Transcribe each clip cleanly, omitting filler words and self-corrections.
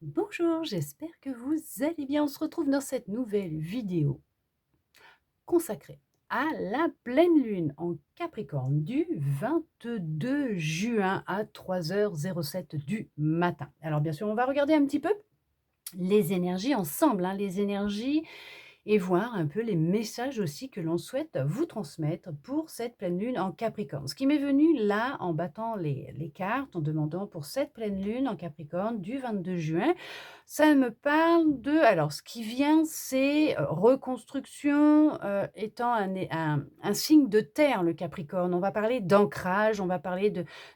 Bonjour, j'espère que vous allez bien. On se retrouve dans cette nouvelle vidéo consacrée à la pleine lune en Capricorne du 22 juin à 3h07 du matin. Alors bien sûr, on va regarder un petit peu les énergies ensemble, les énergies et voir un peu les messages aussi que l'on souhaite vous transmettre pour cette pleine lune en Capricorne. Ce qui m'est venu là, en battant les cartes, en demandant pour cette pleine lune en Capricorne du 22 juin, ça me parle de alors ce qui vient, c'est, reconstruction, étant un signe de terre, le Capricorne. On va parler d'ancrage, on va parler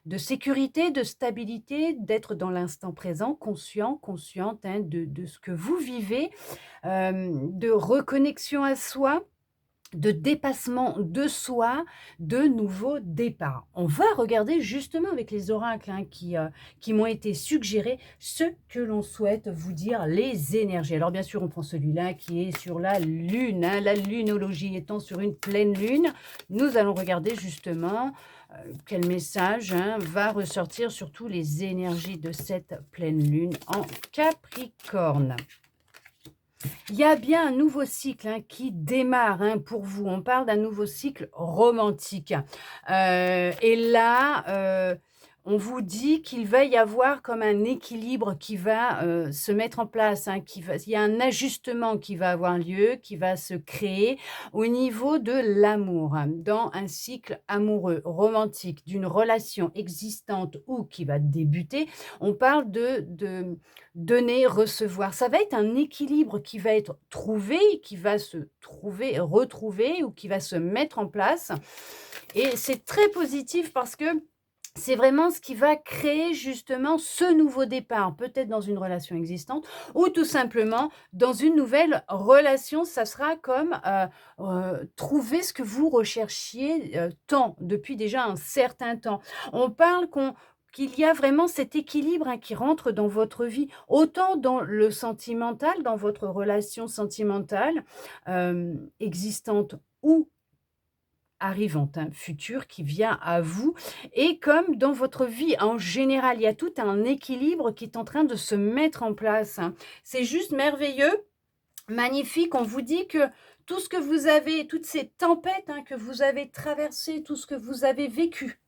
de sécurité, de stabilité, d'être dans l'instant présent, conscient, consciente, de ce que vous vivez, de reconnexion à soi, de dépassement de soi, de nouveaux départs. On va regarder justement avec les oracles, qui m'ont été suggérés, ce que l'on souhaite vous dire, les énergies. Alors bien sûr, on prend celui-là qui est sur la lune, la lunologie étant sur une pleine lune. Nous allons regarder justement quel message va ressortir sur tous les énergies de cette pleine lune en Capricorne. Il y a bien un nouveau cycle, qui démarre, pour vous. On parle d'un nouveau cycle romantique. Et là, on vous dit qu'il va y avoir comme un équilibre qui va, se mettre en place, il y a un ajustement qui va avoir lieu, qui va se créer au niveau de l'amour, dans un cycle amoureux, romantique, d'une relation existante ou qui va débuter. On parle de donner, recevoir. Ça va être un équilibre qui va être trouvé, qui va se trouver, retrouver ou qui va se mettre en place et c'est très positif parce que c'est vraiment ce qui va créer justement ce nouveau départ, peut-être dans une relation existante ou tout simplement dans une nouvelle relation. Ça sera comme, trouver ce que vous recherchiez, tant, depuis déjà un certain temps. On parle qu'il y a vraiment cet équilibre, qui rentre dans votre vie, autant dans le sentimental, dans votre relation sentimentale, existante ou arrivante, future qui vient à vous et comme dans votre vie en général, il y a tout un équilibre qui est en train de se mettre en place. C'est juste merveilleux, magnifique. On vous dit que tout ce que vous avez, toutes ces tempêtes, que vous avez traversées, tout ce que vous avez vécu,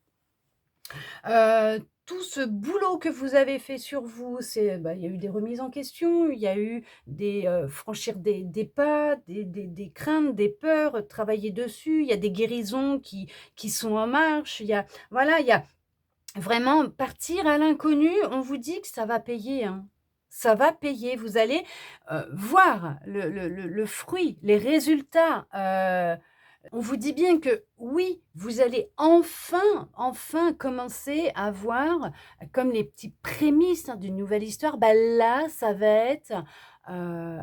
tout ce boulot que vous avez fait sur vous, il y a eu des remises en question, il y a eu des, franchir des pas, des craintes, des peurs, travailler dessus. Il y a des guérisons qui sont en marche. Il y a vraiment partir à l'inconnu. On vous dit que ça va payer, Ça va payer. Vous allez, voir le fruit, les résultats, on vous dit bien que oui, vous allez enfin commencer à voir comme les petits prémices, d'une nouvelle histoire. Bah, là, ça va être, heu,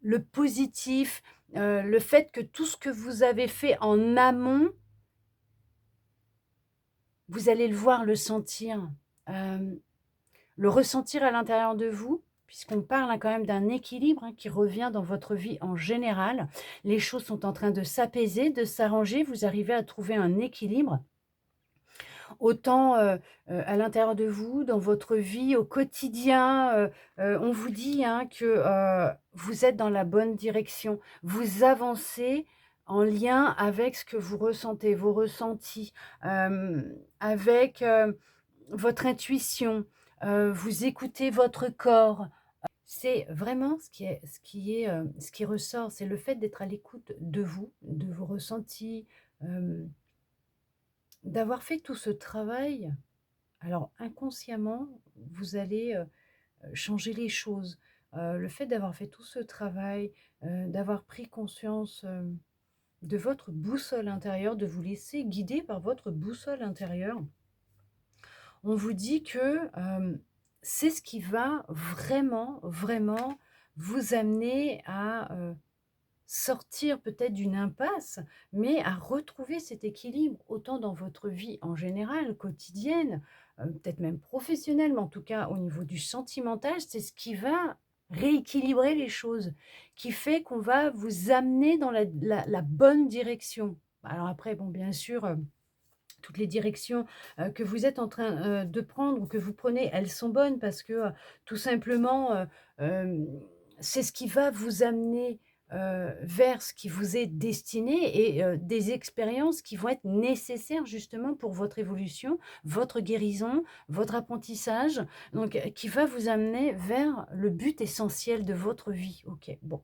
le positif, le fait que tout ce que vous avez fait en amont, vous allez le voir, le sentir, hem, le ressentir à l'intérieur de vous, puisqu'on parle, quand même d'un équilibre, qui revient dans votre vie en général. Les choses sont en train de s'apaiser, de s'arranger. Vous arrivez à trouver un équilibre. Autant, à l'intérieur de vous, dans votre vie au quotidien, on vous dit, que, vous êtes dans la bonne direction. Vous avancez en lien avec ce que vous ressentez, vos ressentis, avec, votre intuition, vous écoutez votre corps. C'est vraiment ce qui ressort, c'est le fait d'être à l'écoute de vous, de vos ressentis, hem, d'avoir fait tout ce travail. Alors inconsciemment, vous allez, changer les choses. Le fait d'avoir fait tout ce travail, d'avoir pris conscience, de votre boussole intérieure, de vous laisser guider par votre boussole intérieure, on vous dit que, c'est ce qui va vraiment, vraiment vous amener à, sortir peut-être d'une impasse, mais à retrouver cet équilibre, autant dans votre vie en général, quotidienne, peut-être même professionnelle, mais en tout cas au niveau du sentimental, c'est ce qui va rééquilibrer les choses, qui fait qu'on va vous amener dans la bonne direction. Alors après, bon, bien sûr, toutes les directions, que vous êtes en train, de prendre ou que vous prenez, elles sont bonnes parce que, tout simplement, c'est ce qui va vous amener, vers ce qui vous est destiné et des expériences qui vont être nécessaires justement pour votre évolution, votre guérison, votre apprentissage, donc qui va vous amener vers le but essentiel de votre vie. OK, bon.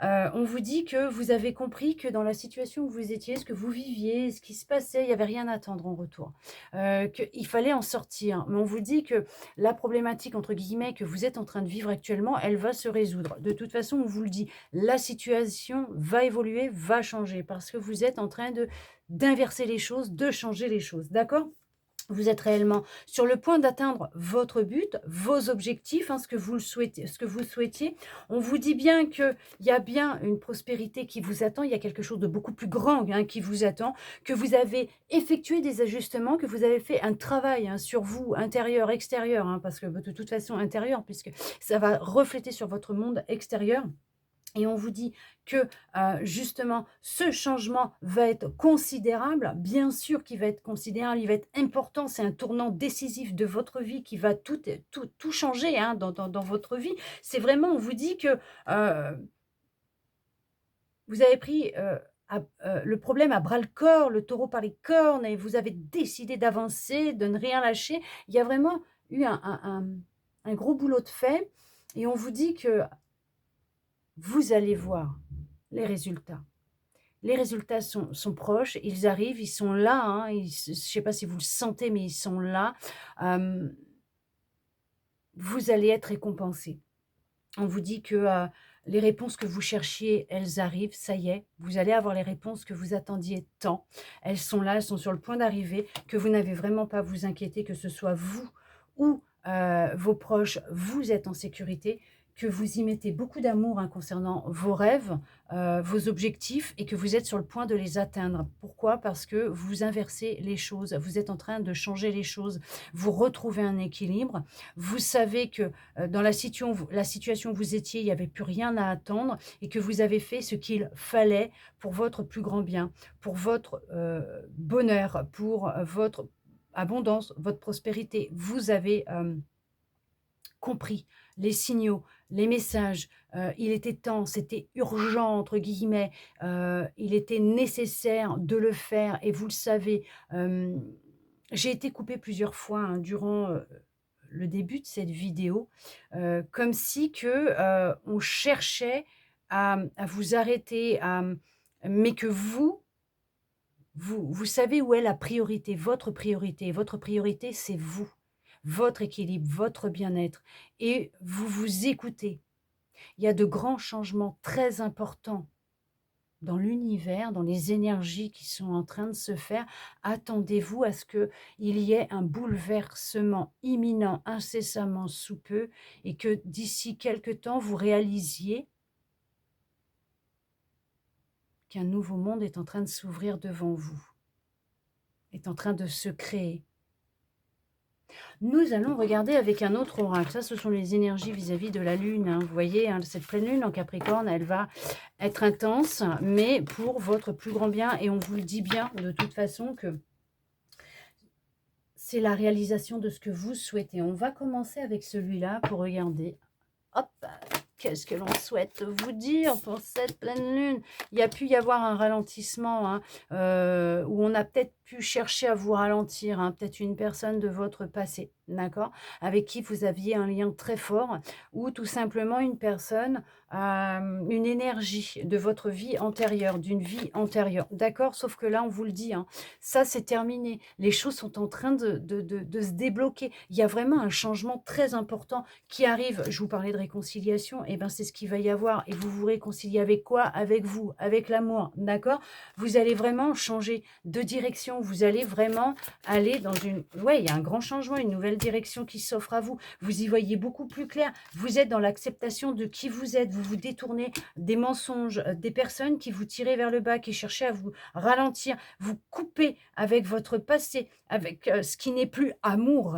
On vous dit que vous avez compris que dans la situation où vous étiez, ce que vous viviez, ce qui se passait, il y avait rien à attendre en retour, qu'il fallait en sortir. Mais on vous dit que la «problématique» entre guillemets que vous êtes en train de vivre actuellement, elle va se résoudre. De toute façon, on vous le dit, la situation va évoluer, va changer parce que vous êtes en train de d'inverser les choses, de changer les choses, d'accord? Vous êtes réellement sur le point d'atteindre votre but, vos objectifs, hein, ce que vous le souhaitez, ce que vous souhaitiez. On vous dit bien qu'il y a bien une prospérité qui vous attend, il y a quelque chose de beaucoup plus grand, hein, qui vous attend, que vous avez effectué des ajustements, que vous avez fait un travail, hein, sur vous, intérieur, extérieur, hein, parce que de toute façon intérieur, puisque ça va refléter sur votre monde extérieur. Et on vous dit que, justement, ce changement va être considérable. Bien sûr qu'il va être considérable, il va être important. C'est un tournant décisif de votre vie qui va tout changer, hein, dans votre vie. C'est vraiment on vous dit que, vous avez pris, le problème à bras-le-corps, le taureau par les cornes et vous avez décidé d'avancer, de ne rien lâcher. Il y a vraiment eu un gros boulot de fait et on vous dit que vous allez voir les résultats. Les résultats sont proches, ils arrivent, ils sont là, hein, je ne sais pas si vous le sentez, mais ils sont là. Hem, vous allez être récompensé. On vous dit que, les réponses que vous cherchiez, elles arrivent, ça y est, vous allez avoir les réponses que vous attendiez tant. Elles sont là, elles sont sur le point d'arriver, que vous n'avez vraiment pas à vous inquiéter, que ce soit vous ou, vos proches, vous êtes en sécurité, que vous y mettez beaucoup d'amour, hein, concernant vos rêves, vos objectifs et que vous êtes sur le point de les atteindre. Pourquoi? Parce que vous inversez les choses, vous êtes en train de changer les choses, vous retrouvez un équilibre. Vous savez que, dans la situation où vous étiez, il n'y avait plus rien à attendre et que vous avez fait ce qu'il fallait pour votre plus grand bien, pour votre, bonheur, pour, votre abondance, votre prospérité. Vous avez, compris les signaux, les messages, il était temps, c'était «urgent» entre guillemets, il était nécessaire de le faire et vous le savez. J'ai été coupée plusieurs fois, hein, durant, le début de cette vidéo, comme si que, on cherchait à vous arrêter, mais que vous savez où est la priorité, votre priorité. Votre priorité, c'est vous, votre équilibre, votre bien-être et vous vous écoutez. Il y a de grands changements très importants dans l'univers, dans les énergies qui sont en train de se faire. Attendez-vous à ce qu'il y ait un bouleversement imminent, incessamment sous peu et que d'ici quelque temps, vous réalisiez qu'un nouveau monde est en train de s'ouvrir devant vous, est en train de se créer. Nous allons regarder avec un autre oracle. Ça, ce sont les énergies vis-à-vis de la Lune, hein. Vous voyez, hein, cette pleine Lune en Capricorne, elle va être intense, mais pour votre plus grand bien. Et on vous le dit bien, de toute façon, que c'est la réalisation de ce que vous souhaitez. On va commencer avec celui-là pour regarder. Hop, qu'est-ce que l'on souhaite vous dire pour cette pleine lune? Il y a pu y avoir un ralentissement, hein, où on a peut-être pu chercher à vous ralentir, hein, peut-être une personne de votre passé, d'accord? Avec qui vous aviez un lien très fort ou tout simplement une personne, une énergie de votre vie antérieure, d'une vie antérieure, d'accord? Sauf que là, on vous le dit, hein, ça c'est terminé. Les choses sont en train de se débloquer. Il y a vraiment un changement très important qui arrive. Je vous parlais de réconciliation, et ben c'est ce qu'il va y avoir. Et vous vous réconciliez avec quoi? Avec vous, avec l'amour, d'accord? Vous allez vraiment changer de direction. Vous allez vraiment aller dans une... Ouais, il y a un grand changement, une nouvelle direction qui s'offre à vous. Vous y voyez beaucoup plus clair. Vous êtes dans l'acceptation de qui vous êtes. Vous vous détournez des mensonges, des personnes qui vous tiraient vers le bas, qui cherchaient à vous ralentir. Vous coupez avec votre passé, avec ce qui n'est plus amour.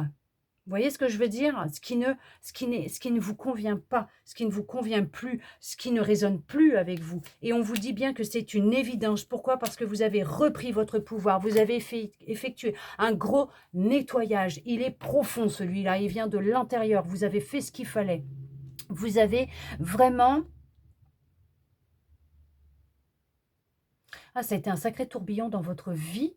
Vous voyez ce que je veux dire? Ce qui ne vous convient pas, ce qui ne vous convient plus, ce qui ne résonne plus avec vous. Et on vous dit bien que c'est une évidence. Pourquoi? Parce que vous avez repris votre pouvoir. Vous avez effectué un gros nettoyage. Il est profond celui-là. Il vient de l'intérieur. Vous avez fait ce qu'il fallait. Vous avez vraiment... Ah, ça a été un sacré tourbillon dans votre vie.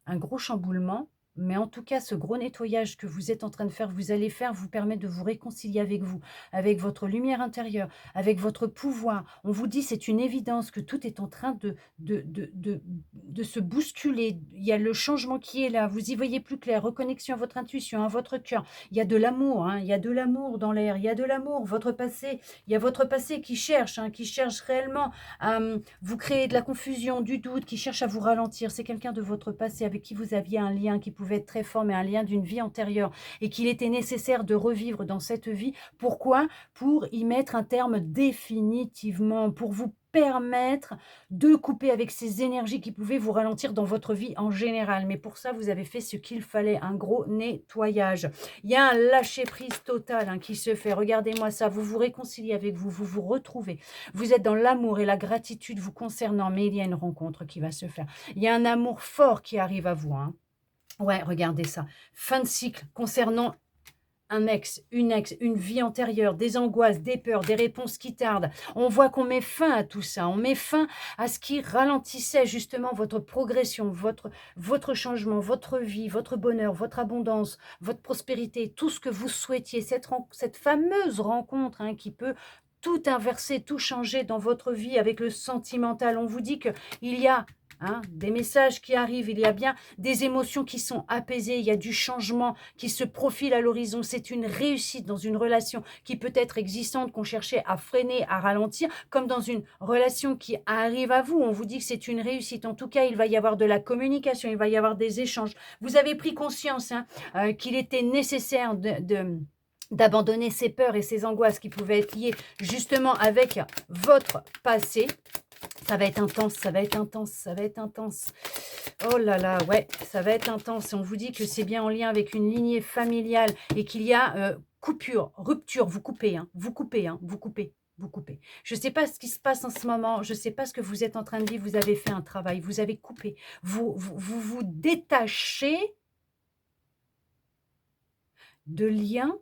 Un gros chamboulement. Mais en tout cas, ce gros nettoyage que vous êtes en train de faire, vous allez faire, vous permet de vous réconcilier avec vous, avec votre lumière intérieure, avec votre pouvoir. On vous dit, c'est une évidence que tout est en train de se bousculer. Il y a le changement qui est là. Vous y voyez plus clair. Reconnexion à votre intuition, à votre cœur. Il y a de l'amour, hein, il y a de l'amour dans l'air. Il y a de l'amour. Votre passé, il y a votre passé qui cherche réellement à vous créer de la confusion, du doute, qui cherche à vous ralentir. C'est quelqu'un de votre passé avec qui vous aviez un lien qui pouvait être très fort, mais un lien d'une vie antérieure et qu'il était nécessaire de revivre dans cette vie. Pourquoi? Pour y mettre un terme définitivement, pour vous permettre de couper avec ces énergies qui pouvaient vous ralentir dans votre vie en général. Mais pour ça, vous avez fait ce qu'il fallait, un gros nettoyage. Il y a un lâcher-prise total hein, qui se fait. Regardez-moi ça, vous vous réconciliez avec vous, vous vous retrouvez. Vous êtes dans l'amour et la gratitude vous concernant, mais il y a une rencontre qui va se faire. Il y a un amour fort qui arrive à vous. Hein. Ouais, regardez ça. Fin de cycle concernant un ex, une vie antérieure, des angoisses, des peurs, des réponses qui tardent. On voit qu'on met fin à tout ça. On met fin à ce qui ralentissait justement votre progression, votre changement, votre vie, votre bonheur, votre abondance, votre prospérité, tout ce que vous souhaitiez. Cette fameuse rencontre hein, qui peut tout inverser, tout changer dans votre vie avec le sentimental. On vous dit qu'il y a des messages qui arrivent, il y a bien des émotions qui sont apaisées, il y a du changement qui se profile à l'horizon. C'est une réussite dans une relation qui peut être existante, qu'on cherchait à freiner, à ralentir, comme dans une relation qui arrive à vous. On vous dit que c'est une réussite. En tout cas, il va y avoir de la communication, il va y avoir des échanges. Vous avez pris conscience qu'il était nécessaire d'abandonner ces peurs et ces angoisses qui pouvaient être liées justement avec votre passé. Ça va être intense, ça va être intense, ça va être intense. Oh là là, ouais, ça va être intense. On vous dit que c'est bien en lien avec une lignée familiale et qu'il y a coupure, rupture, vous coupez, vous coupez, vous coupez. Vous coupez. Je ne sais pas ce qui se passe en ce moment, je ne sais pas ce que vous êtes en train de vivre, vous avez fait un travail, vous avez coupé, vous détachez de liens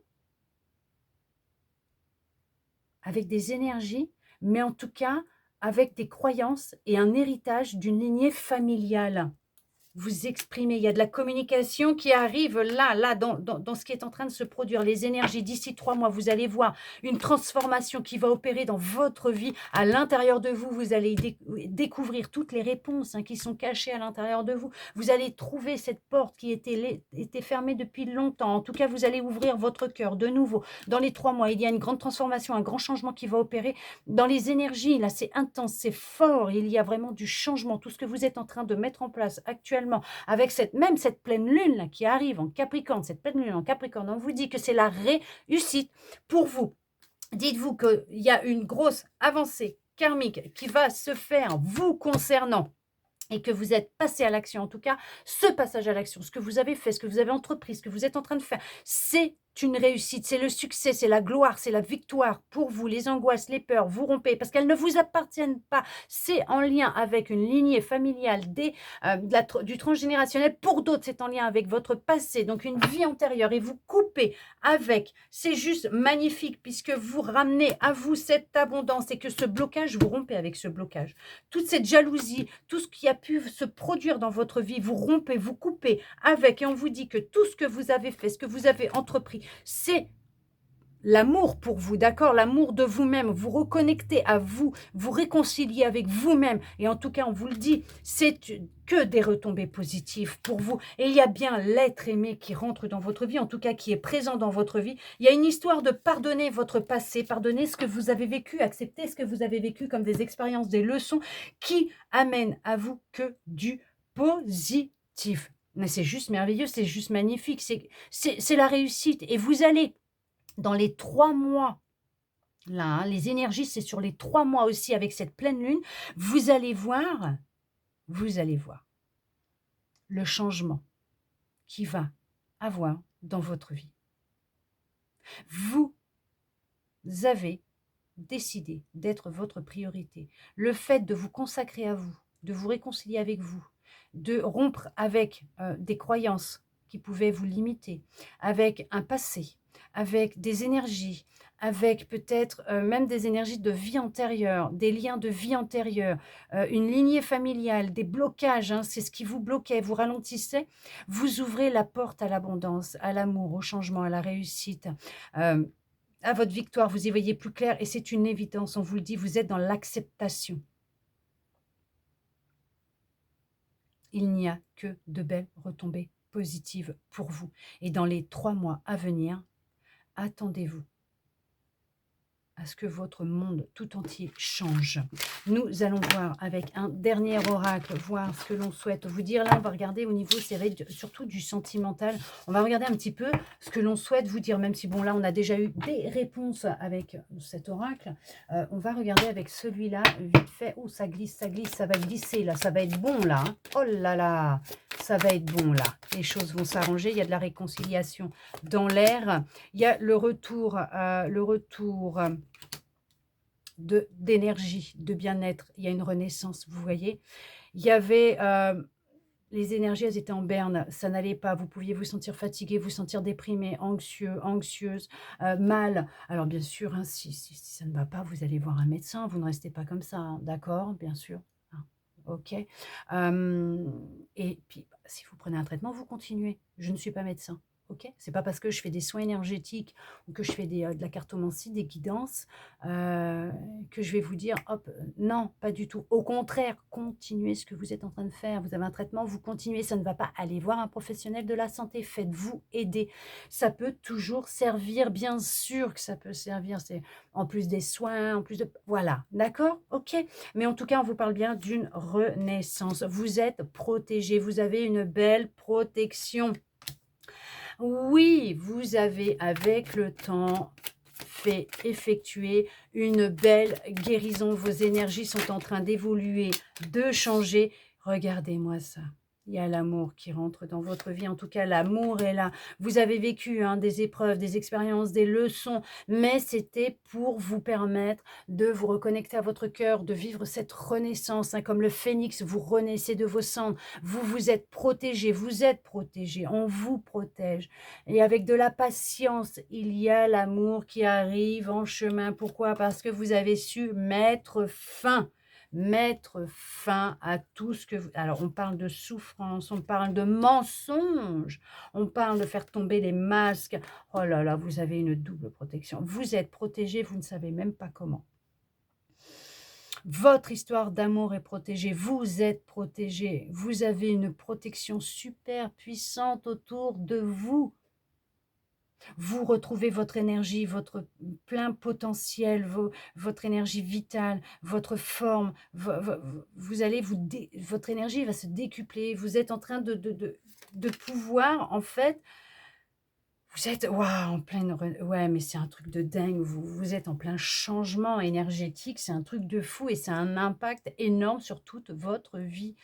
avec des énergies, mais en tout cas avec des croyances et un héritage d'une lignée familiale. Vous exprimez, il y a de la communication qui arrive là, dans ce qui est en train de se produire. Les énergies, d'ici 3 mois, vous allez voir une transformation qui va opérer dans votre vie. À l'intérieur de vous, vous allez découvrir toutes les réponses qui sont cachées à l'intérieur de vous. Vous allez trouver cette porte qui était fermée depuis longtemps. En tout cas, vous allez ouvrir votre cœur de nouveau. Dans les 3 mois, il y a une grande transformation, un grand changement qui va opérer. Dans les énergies, là, c'est intense, c'est fort. Il y a vraiment du changement. Tout ce que vous êtes en train de mettre en place actuellement, avec cette pleine lune là, qui arrive en Capricorne, cette pleine lune en Capricorne, on vous dit que c'est la réussite pour vous. Dites-vous qu'il y a une grosse avancée karmique qui va se faire vous concernant et que vous êtes passé à l'action. En tout cas, ce passage à l'action, ce que vous avez fait, ce que vous avez entrepris, ce que vous êtes en train de faire, c'est une réussite, c'est le succès, c'est la gloire, c'est la victoire pour vous. Les angoisses, les peurs, vous rompez parce qu'elles ne vous appartiennent pas. C'est en lien avec une lignée familiale du transgénérationnel. Pour d'autres, c'est en lien avec votre passé, donc une vie antérieure, et vous coupez avec. C'est juste magnifique puisque vous ramenez à vous cette abondance et que ce blocage, vous rompez avec ce blocage. Toute cette jalousie, tout ce qui a pu se produire dans votre vie, vous rompez, vous coupez avec, et on vous dit que tout ce que vous avez fait, ce que vous avez entrepris, c'est l'amour pour vous, d'accord? L'amour de vous-même, vous reconnectez à vous, vous réconciliez avec vous-même. Et en tout cas, on vous le dit, c'est que des retombées positives pour vous. Et il y a bien l'être aimé qui rentre dans votre vie, en tout cas qui est présent dans votre vie. Il y a une histoire de pardonner votre passé, pardonner ce que vous avez vécu, accepter ce que vous avez vécu comme des expériences, des leçons qui amènent à vous que du positif. Mais c'est juste merveilleux, c'est juste magnifique, c'est la réussite. Et vous allez, dans les 3 mois, là, les énergies, c'est sur les 3 mois aussi avec cette pleine lune, vous allez voir le changement qui va avoir dans votre vie. Vous avez décidé d'être votre priorité. Le fait de vous consacrer à vous, de vous réconcilier avec vous, de rompre avec des croyances qui pouvaient vous limiter, avec un passé, avec des énergies, avec peut-être même des énergies de vie antérieure, des liens de vie antérieure, une lignée familiale, des blocages, hein, c'est ce qui vous bloquait, vous ralentissait. Vous ouvrez la porte à l'abondance, à l'amour, au changement, à la réussite. Euh, à votre victoire, vous y voyez plus clair et c'est une évidence, on vous le dit, vous êtes dans l'acceptation. Il n'y a que de belles retombées positives pour vous. Et dans les 3 mois à venir, attendez-vous à ce que votre monde tout entier change. Nous allons voir avec un dernier oracle, voir ce que l'on souhaite vous dire. Là, on va regarder au niveau, c'est vrai, surtout du sentimental. On va regarder un petit peu ce que l'on souhaite vous dire, même si, bon, là, on a déjà eu des réponses avec cet oracle. On va regarder avec celui-là, vite fait. Oh, ça glisse, ça va glisser, là. Ça va être bon, là. Hein. Oh là là, ça va être bon, là. Les choses vont s'arranger. Il y a de la réconciliation dans l'air. Il y a le retour d'énergie, de bien-être. Il y a une renaissance, vous voyez. Il y avait les énergies, elles étaient en berne, ça n'allait pas. Vous pouviez vous sentir fatigué, vous sentir déprimé, anxieux, anxieuse, mal. Alors bien sûr, hein, si ça ne va pas, vous allez voir un médecin. Vous ne restez pas comme ça, hein, d'accord, bien sûr. Hein, ok. Et puis, si vous prenez un traitement, vous continuez. Je ne suis pas médecin. Ok, c'est pas parce que je fais des soins énergétiques ou que je fais de la cartomancie, des guidances, que je vais vous dire, hop, non, pas du tout. Au contraire, continuez ce que vous êtes en train de faire. Vous avez un traitement, vous continuez, ça ne va pas. Allez voir un professionnel de la santé, faites-vous aider. Ça peut toujours servir, bien sûr que ça peut servir. C'est en plus des soins, en plus de... Voilà, d'accord? Ok. Mais en tout cas, on vous parle bien d'une renaissance. Vous êtes protégé, vous avez une belle protection. Oui, vous avez avec le temps fait effectuer une belle guérison. Vos énergies sont en train d'évoluer, de changer. Regardez-moi ça. Il y a l'amour qui rentre dans votre vie. En tout cas, l'amour est là. Vous avez vécu des épreuves, des expériences, des leçons, mais c'était pour vous permettre de vous reconnecter à votre cœur, de vivre cette renaissance. Hein, comme le phénix, vous renaissez de vos cendres. Vous êtes protégé, on vous protège. Et avec de la patience, il y a l'amour qui arrive en chemin. Pourquoi? Parce que vous avez su mettre fin à tout ce que vous... Alors, on parle de souffrance, on parle de mensonges, on parle de faire tomber les masques. Oh là là, vous avez une double protection. Vous êtes protégé, vous ne savez même pas comment. Votre histoire d'amour est protégée, vous êtes protégé, vous avez une protection super puissante autour de vous. Vous retrouvez votre énergie, votre plein potentiel, votre énergie vitale, votre forme. Vous allez votre énergie va se décupler. Vous êtes en train de pouvoir, en fait, vous êtes en pleine... Ouais, mais c'est un truc de dingue. Vous êtes en plein changement énergétique. C'est un truc de fou et ça a un impact énorme sur toute votre vie.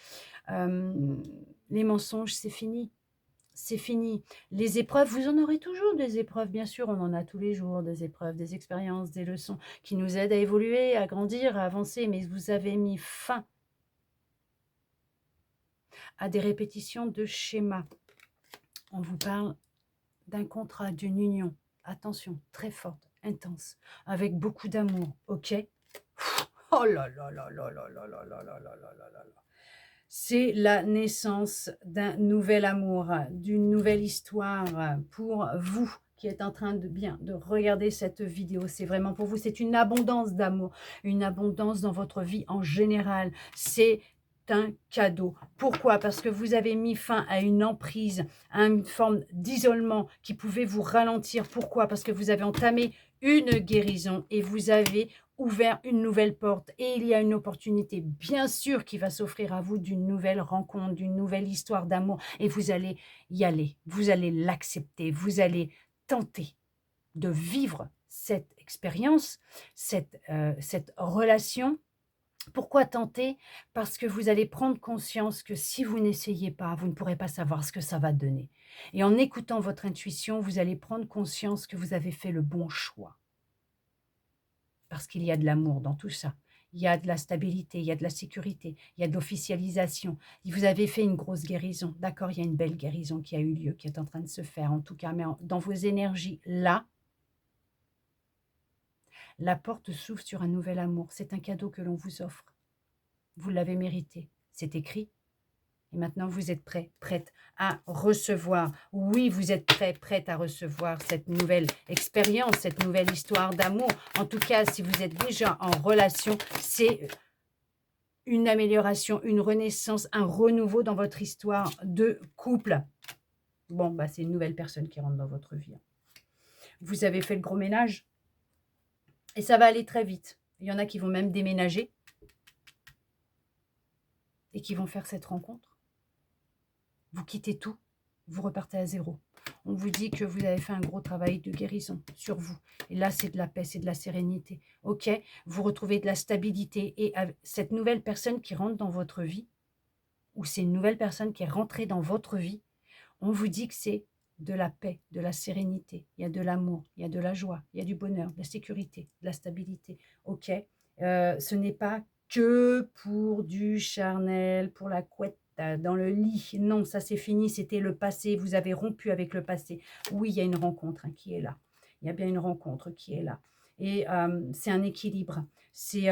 Les mensonges, c'est fini. C'est fini. Les épreuves, vous en aurez toujours des épreuves, bien sûr, on en a tous les jours, des épreuves, des expériences, des leçons qui nous aident à évoluer, à grandir, à avancer, mais vous avez mis fin à des répétitions de schémas. On vous parle d'un contrat, d'une union, attention, très forte, intense, avec beaucoup d'amour, ok? Oh là là là là là là là là là là là là là. C'est la naissance d'un nouvel amour, d'une nouvelle histoire pour vous qui êtes en train de regarder cette vidéo. C'est vraiment pour vous, c'est une abondance d'amour, une abondance dans votre vie en général. C'est un cadeau. Pourquoi? Parce que vous avez mis fin à une emprise, à une forme d'isolement qui pouvait vous ralentir. Pourquoi? Parce que vous avez entamé une guérison et vous avez ouvert une nouvelle porte et il y a une opportunité bien sûr qui va s'offrir à vous d'une nouvelle rencontre, d'une nouvelle histoire d'amour et vous allez y aller, vous allez l'accepter, vous allez tenter de vivre cette expérience, cette relation Pourquoi tenter? Parce que vous allez prendre conscience que si vous n'essayez pas, vous ne pourrez pas savoir ce que ça va donner. Et en écoutant votre intuition, vous allez prendre conscience que vous avez fait le bon choix. Parce qu'il y a de l'amour dans tout ça. Il y a de la stabilité, il y a de la sécurité, il y a de l'officialisation. Vous avez fait une grosse guérison. D'accord, il y a une belle guérison qui a eu lieu, qui est en train de se faire en tout cas. Mais dans vos énergies, là, la porte s'ouvre sur un nouvel amour. C'est un cadeau que l'on vous offre. Vous l'avez mérité. C'est écrit. Et maintenant, vous êtes prêt, prête à recevoir. Oui, vous êtes prêt, prête à recevoir cette nouvelle expérience, cette nouvelle histoire d'amour. En tout cas, si vous êtes déjà en relation, c'est une amélioration, une renaissance, un renouveau dans votre histoire de couple. Bon, bah, c'est une nouvelle personne qui rentre dans votre vie. Vous avez fait le gros ménage et ça va aller très vite. Il y en a qui vont même déménager et qui vont faire cette rencontre. Vous quittez tout, vous repartez à zéro. On vous dit que vous avez fait un gros travail de guérison sur vous. Et là, c'est de la paix, c'est de la sérénité. OK? Vous retrouvez de la stabilité. Et cette nouvelle personne qui rentre dans votre vie, ou c'est une nouvelle personne qui est rentrée dans votre vie, on vous dit que c'est de la paix, de la sérénité. Il y a de l'amour, il y a de la joie, il y a du bonheur, de la sécurité, de la stabilité. OK? Ce n'est pas que pour du charnel, pour la couette dans le lit. Non, ça c'est fini, c'était le passé. Vous avez rompu avec le passé. Oui, il y a une rencontre qui est là. Il y a bien une rencontre qui est là. Et c'est un équilibre. C'est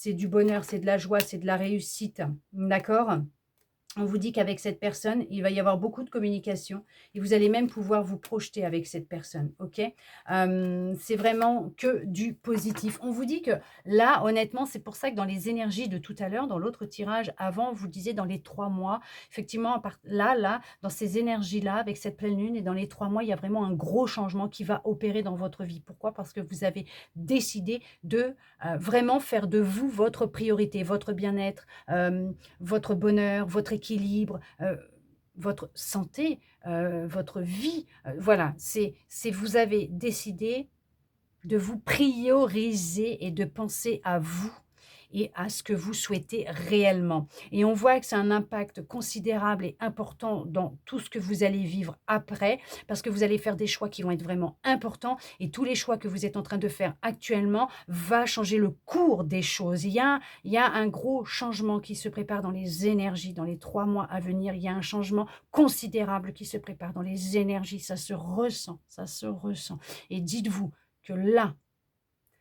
du bonheur, c'est de la joie, c'est de la réussite. D'accord? On vous dit qu'avec cette personne, il va y avoir beaucoup de communication et vous allez même pouvoir vous projeter avec cette personne, OK? C'est vraiment que du positif. On vous dit que là, honnêtement, c'est pour ça que dans les énergies de tout à l'heure, dans l'autre tirage avant, vous disiez dans les 3 mois, effectivement, là, dans ces énergies-là, avec cette pleine lune et dans les 3 mois, il y a vraiment un gros changement qui va opérer dans votre vie. Pourquoi? Parce que vous avez décidé de vraiment faire de vous votre priorité, votre bien-être, votre bonheur, votre équilibre, votre santé, votre vie. Voilà, c'est vous avez décidé de vous prioriser et de penser à vous et à ce que vous souhaitez réellement. Et on voit que c'est un impact considérable et important dans tout ce que vous allez vivre après, parce que vous allez faire des choix qui vont être vraiment importants et tous les choix que vous êtes en train de faire actuellement va changer le cours des choses. Il y a un gros changement qui se prépare dans les énergies, dans les 3 mois à venir. Il y a un changement considérable qui se prépare dans les énergies. Ça se ressent, ça se ressent. Et dites-vous que là,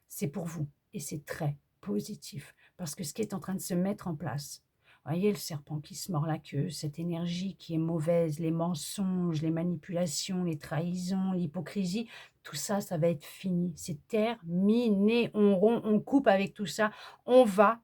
c'est pour vous et c'est très positif parce que ce qui est en train de se mettre en place, voyez le serpent qui se mord la queue, cette énergie qui est mauvaise, les mensonges, les manipulations, les trahisons, l'hypocrisie, tout ça, ça va être fini. C'est terminé. On coupe avec tout ça. On va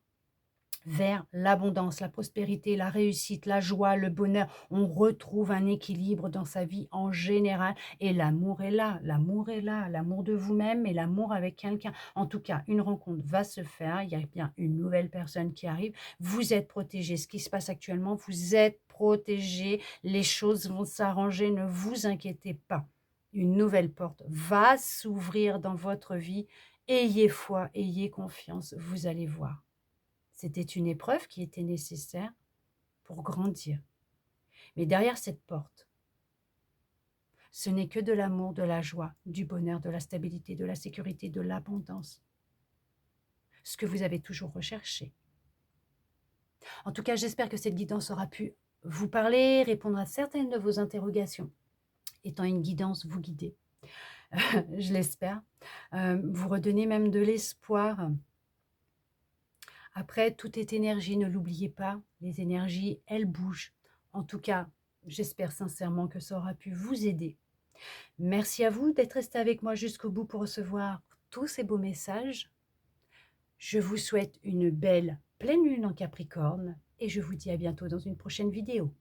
vers l'abondance, la prospérité, la réussite, la joie, le bonheur. On retrouve un équilibre dans sa vie en général et l'amour est là, l'amour est là, l'amour de vous-même et l'amour avec quelqu'un. En tout cas, une rencontre va se faire, il y a bien une nouvelle personne qui arrive. Vous êtes protégé. Ce qui se passe actuellement, vous êtes protégé. Les choses vont s'arranger, ne vous inquiétez pas. Une nouvelle porte va s'ouvrir dans votre vie. Ayez foi, ayez confiance, vous allez voir. C'était une épreuve qui était nécessaire pour grandir. Mais derrière cette porte, ce n'est que de l'amour, de la joie, du bonheur, de la stabilité, de la sécurité, de l'abondance. Ce que vous avez toujours recherché. En tout cas, j'espère que cette guidance aura pu vous parler, répondre à certaines de vos interrogations. Étant une guidance, vous guider. Je l'espère. Vous redonner même de l'espoir. Après, tout est énergie, ne l'oubliez pas. Les énergies, elles bougent. En tout cas, j'espère sincèrement que ça aura pu vous aider. Merci à vous d'être resté avec moi jusqu'au bout pour recevoir tous ces beaux messages. Je vous souhaite une belle pleine lune en Capricorne et je vous dis à bientôt dans une prochaine vidéo.